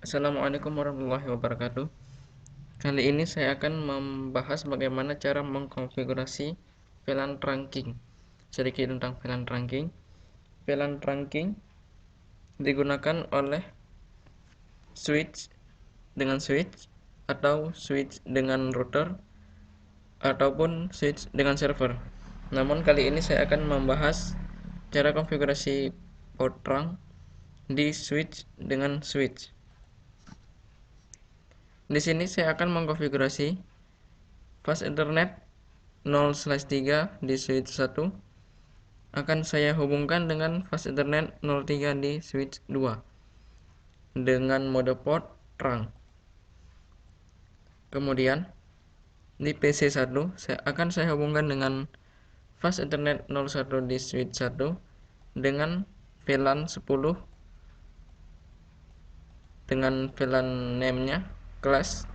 Assalamualaikum warahmatullahi wabarakatuh. Kali ini saya akan membahas bagaimana cara mengkonfigurasi VLAN trunking. Sedikit tentang VLAN trunking. VLAN trunking digunakan oleh switch dengan switch atau switch dengan router ataupun switch dengan server. Namun kali ini saya akan membahas cara konfigurasi port trunk di switch dengan switch. Di sini saya akan mengkonfigurasi fast Ethernet 0/3 di switch 1 akan saya hubungkan dengan fast Ethernet 03 di switch 2 dengan mode port trunk. Kemudian di PC 1 saya hubungkan dengan fast Ethernet 01 di switch 1 dengan VLAN 10 dengan VLAN name-nya kelas.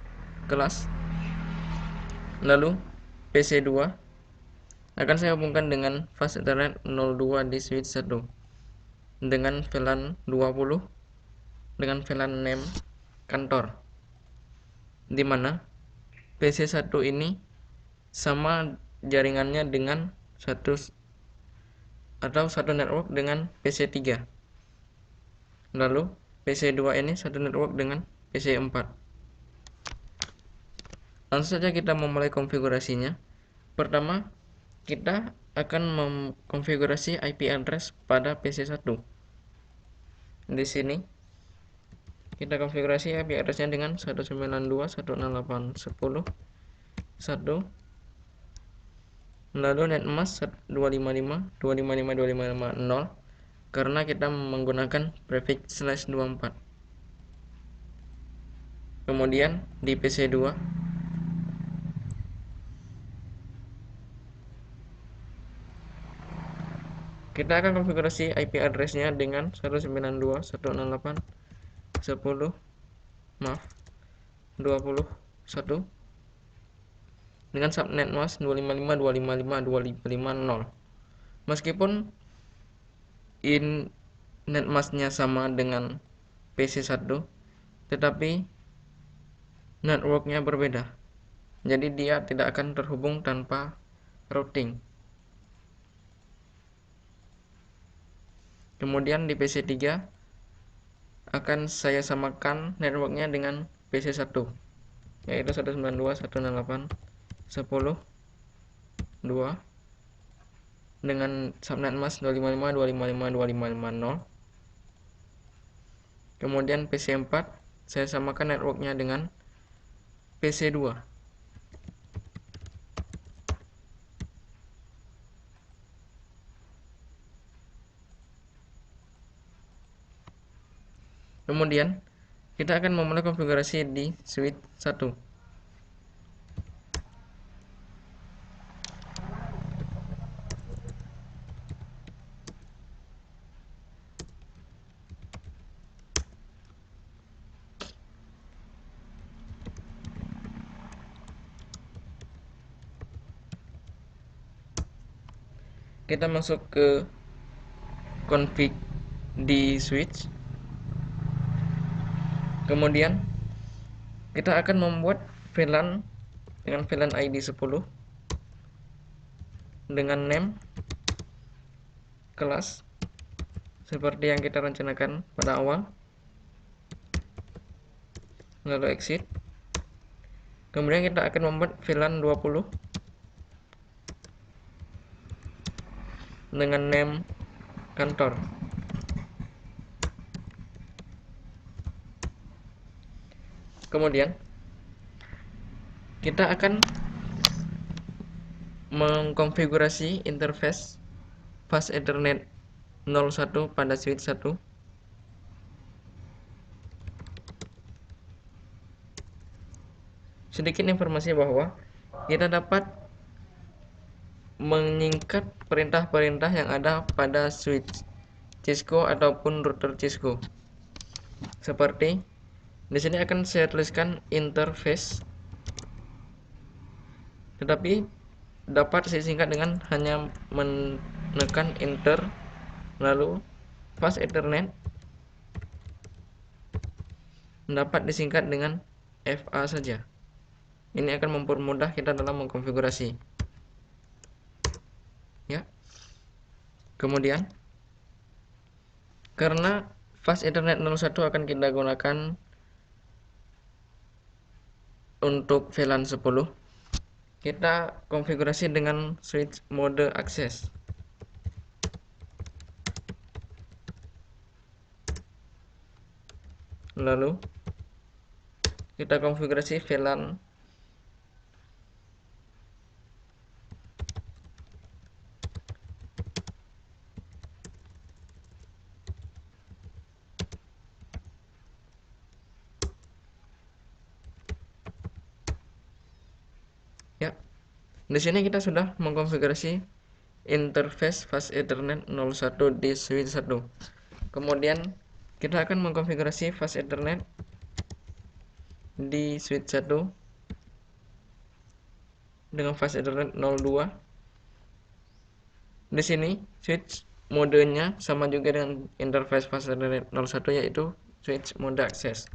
Lalu PC 2 akan saya hubungkan dengan fast Ethernet 02 di switch 1 dengan VLAN 20 dengan VLAN name kantor, di mana PC1 ini sama jaringannya dengan satu network dengan PC3. Lalu PC2 ini satu network dengan PC4. Langsung saja kita memulai konfigurasinya. Pertama, kita akan mengkonfigurasi IP address pada PC1. Di sini kita konfigurasi IP address-nya dengan 192.168.10.1, lalu netmask 255.255.255.0 karena kita menggunakan prefix /24. Kemudian di PC2 kita akan konfigurasi IP address-nya dengan 192.168.10.21 dengan subnet mask 255.255.255.0. Meskipun netmask-nya sama dengan PC1, tetapi network-nya berbeda. Jadi dia tidak akan terhubung tanpa routing. Kemudian di PC3 akan saya samakan network-nya dengan PC1, yaitu 192.168.10.2 dengan subnet mask 255.255.255.0. Kemudian PC4 saya samakan networknya dengan PC2. Kemudian kita akan memulai konfigurasi di switch 1. Kita masuk ke config di switch. Kemudian kita akan membuat VLAN dengan VLAN ID 10 dengan name kelas seperti yang kita rencanakan pada awal. Lalu exit. Kemudian kita akan membuat VLAN 20 dengan name kantor. Kemudian kita akan mengkonfigurasi interface fast Ethernet 01 pada switch 1. Sedikit informasi bahwa kita dapat menyingkat perintah-perintah yang ada pada switch Cisco ataupun router Cisco. Seperti di sini akan saya tuliskan interface, tetapi dapat disingkat dengan hanya menekan enter, lalu fast Ethernet dapat disingkat dengan FA saja. Ini akan mempermudah kita dalam mengkonfigurasi. Ya. Kemudian, karena fast Ethernet 01 akan kita gunakan untuk VLAN 10, kita konfigurasi dengan switch mode akses. Lalu kita konfigurasi VLAN ya. Di sini kita sudah mengkonfigurasi interface fast Ethernet 01 di switch 1. Kemudian kita akan mengkonfigurasi fast Ethernet di switch 1 dengan fast Ethernet 02. Di sini switch modenya sama juga dengan interface fast Ethernet 01, yaitu switch mode akses.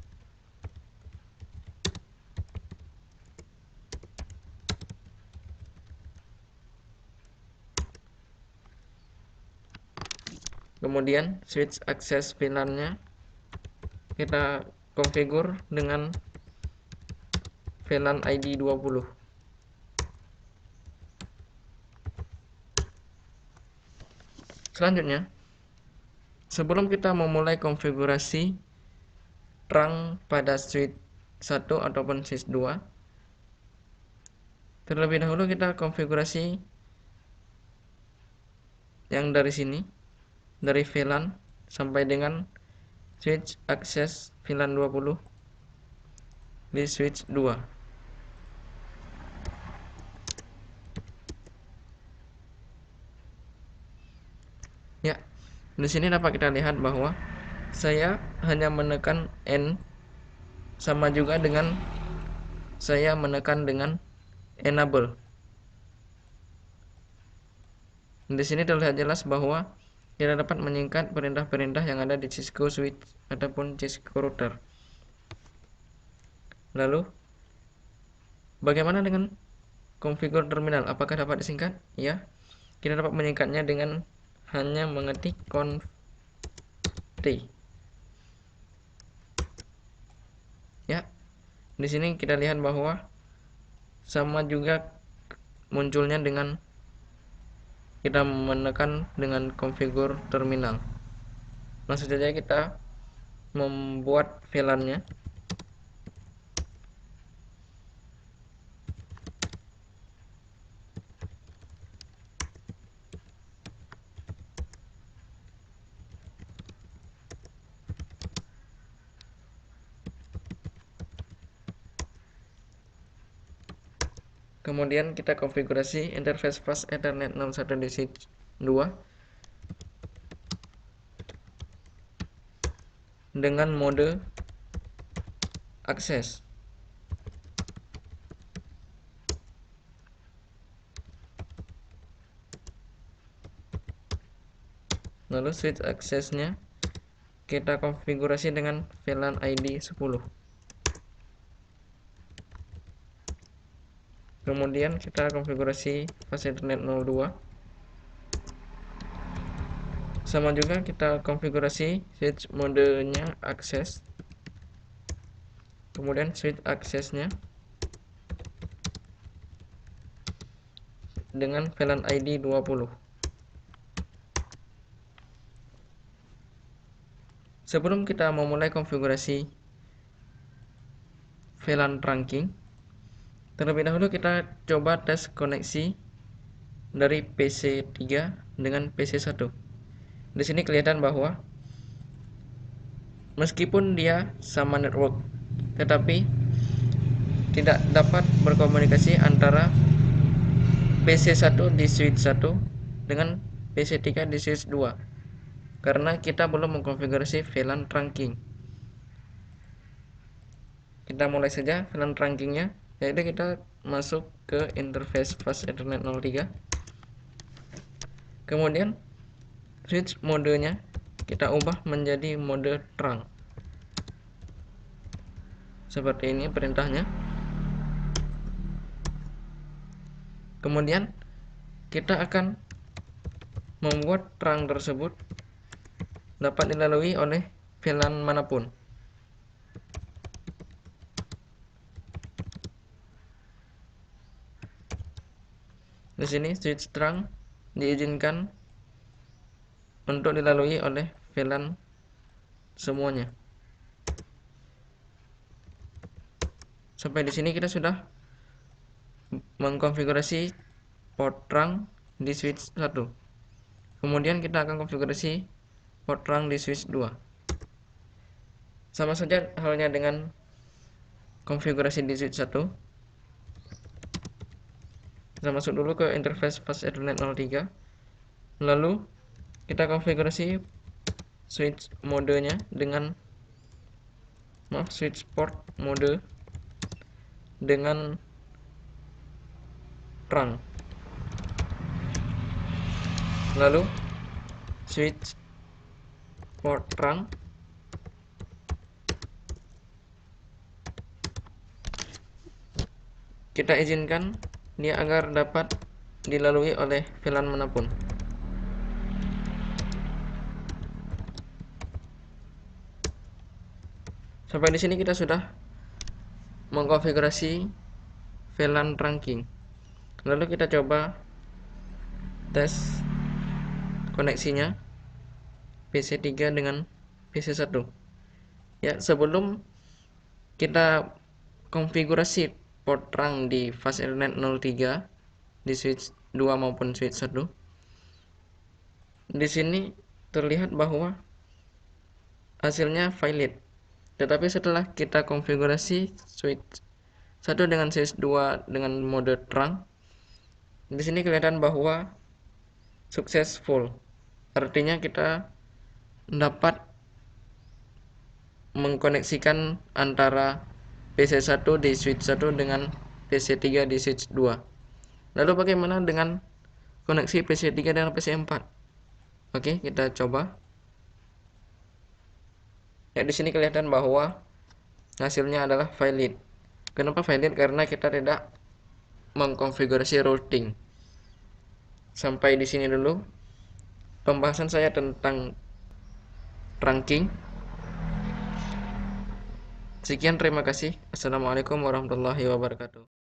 Kemudian switch akses VLAN-nya kita konfigur dengan VLAN ID 20. Selanjutnya, sebelum kita memulai konfigurasi terang pada switch 1 ataupun switch 2, terlebih dahulu kita konfigurasi yang dari sini, dari VLAN sampai dengan switch akses VLAN 20 di switch 2. Ya, di sini dapat kita lihat bahwa saya hanya menekan N sama juga dengan saya menekan dengan enable. Di sini terlihat jelas bahwa kita dapat menyingkat perintah-perintah yang ada di Cisco switch ataupun Cisco router. Lalu, bagaimana dengan konfigur terminal? Apakah dapat disingkat? Ya, kita dapat menyingkatnya dengan hanya mengetik conf t. Ya, di sini kita lihat bahwa sama juga munculnya dengan kita menekan dengan konfigur terminal. Langsung saja kita membuat VLAN-nya. Kemudian kita konfigurasi interface fast Ethernet 01 di switch 2 dengan mode akses. Lalu switch aksesnya kita konfigurasi dengan VLAN ID 10. Kemudian kita konfigurasi fast Ethernet 02. Sama juga kita konfigurasi switch modenya akses. Kemudian switch aksesnya dengan VLAN ID 20. Sebelum kita memulai konfigurasi VLAN trunking, terlebih dahulu kita coba tes koneksi dari PC3 dengan PC1. Di sini kelihatan bahwa meskipun dia sama network, tetapi tidak dapat berkomunikasi antara PC1 di switch 1 dengan PC3 di switch 2 karena kita belum mengkonfigurasi VLAN trunking. Kita mulai saja VLAN trunkingnya, yaitu kita masuk ke interface fast Ethernet 03. Kemudian switch modenya kita ubah menjadi mode trunk. seperti ini perintahnya. Kemudian kita akan membuat rang tersebut dapat dilalui oleh VLAN manapun. Di sini switch trunk diizinkan untuk dilalui oleh VLAN semuanya. Sampai di sini kita sudah mengkonfigurasi port trunk di switch 1. Kemudian kita akan konfigurasi port trunk di switch 2. Sama saja halnya dengan konfigurasi di switch 1. Kita masuk dulu ke interface Fast Ethernet 03. Lalu kita konfigurasi switch modenya dengan switch port mode dengan trunk. Lalu switch port trunk kita izinkan dia agar dapat dilalui oleh VLAN manapun. Sampai di sini kita sudah mengkonfigurasi VLAN trunking. Lalu kita coba tes koneksinya PC3 dengan PC1. Ya, sebelum kita konfigurasi port trunk di Fast Ethernet 03 di switch 2 maupun switch 1. Di sini terlihat bahwa hasilnya valid. Tetapi setelah kita konfigurasi switch 1 dengan switch 2 dengan mode trunk, di sini kelihatan bahwa successful. Artinya kita dapat mengkoneksikan antara PC1 di switch 1 dengan PC3 di switch 2. Lalu bagaimana dengan koneksi PC3 dengan PC4? Oke, kita coba. Ya, di sini kelihatan bahwa hasilnya adalah valid. Kenapa valid? Karena kita tidak mengkonfigurasi routing. Sampai di sini dulu pembahasan saya tentang trunking. Sekian, terima kasih. Assalamualaikum warahmatullahi wabarakatuh.